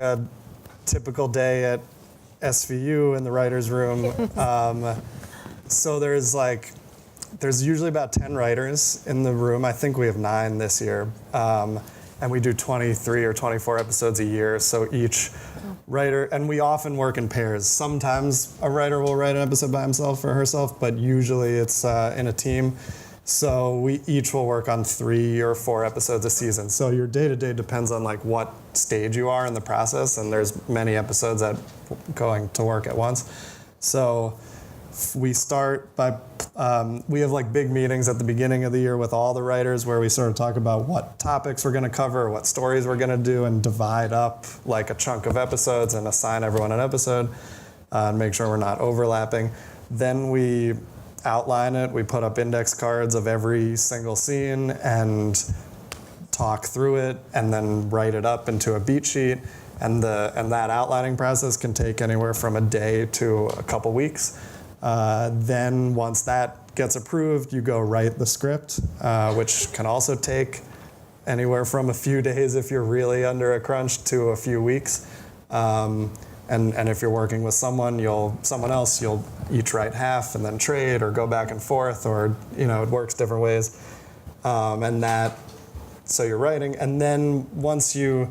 A typical day at SVU in the writer's room. So there's usually about 10 writers in the room. I think we have 9 this year. And we do 23 or 24 episodes a year. So each writer, and we often work in pairs. Sometimes a writer will write an episode by himself or herself, but usually it's in a team. So we each will work on 3 or 4 episodes a season. So your day-to-day depends on like what stage you are in the process, and there's many episodes that going to work at once. So we start by, we have like big meetings at the beginning of the year with all the writers where we sort of talk about what topics we're going to cover, what stories we're going to do, and divide up like a chunk of episodes and assign everyone an episode and make sure we're not overlapping. Then we outline it. We put up index cards of every single scene and talk through it and then write it up into a beat sheet. And that outlining process can take anywhere from a day to a couple weeks. Then once that gets approved, you go write the script, which can also take anywhere from a few days if you're really under a crunch to a few weeks. And if you're working with someone else, you'll each write half and then trade or go back and forth, or it works different ways. So you're writing, and then once you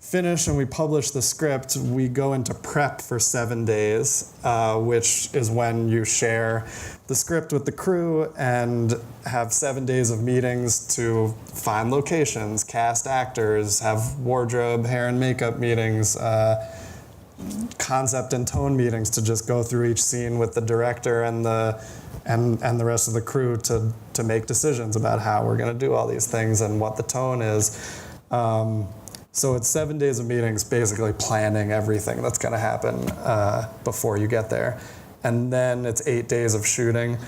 finish and we publish the script, we go into prep for 7 days, which is when you share the script with the crew and have 7 days of meetings to find locations, cast actors, have wardrobe, hair and makeup meetings, concept and tone meetings to just go through each scene with the director and the rest of the crew to make decisions about how we're going to do all these things and what the tone is. So it's 7 days of meetings, basically planning everything that's going to happen before you get there. And then it's 8 days of shooting,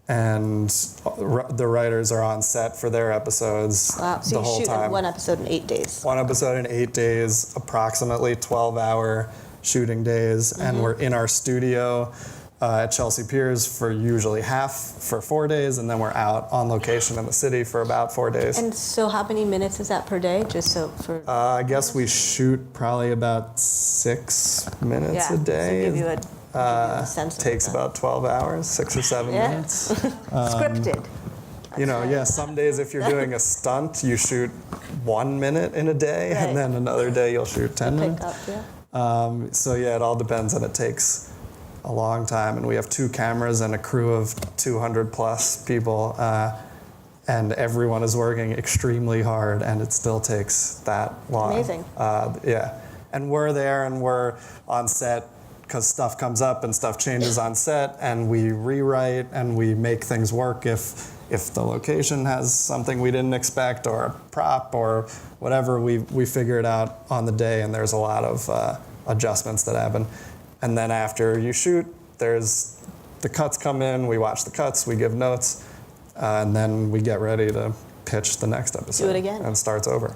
and the writers are on set for their episodes wow. So the whole time. So you shoot one episode in 8 days? One episode in 8 days, approximately 12-hour shooting days, and we're in our studio at Chelsea Piers for usually for 4 days, and then we're out on location in the city for about 4 days. And so how many minutes is that per day? Just so for I guess we shoot probably about 6 minutes a day. So give you a sense. Takes about 12 hours, 6 or 7 minutes. Scripted. Some days if you're doing a stunt, you shoot 1 minute in a day, right. and then another day you'll shoot 10 minutes. Pick up, It all depends, and it takes a long time, and we have 2 cameras and a crew of 200 plus people, and everyone is working extremely hard, and it still takes that long. Amazing. And we're there, and we're on set because stuff comes up and stuff changes on set, and we rewrite and we make things work if the location has something we didn't expect, or a prop or whatever, we figure it out on the day, and there's a lot of adjustments that happen. And then after you shoot, there's the cuts come in, we watch the cuts, we give notes, and then we get ready to pitch the next episode. Do it again. And it starts over.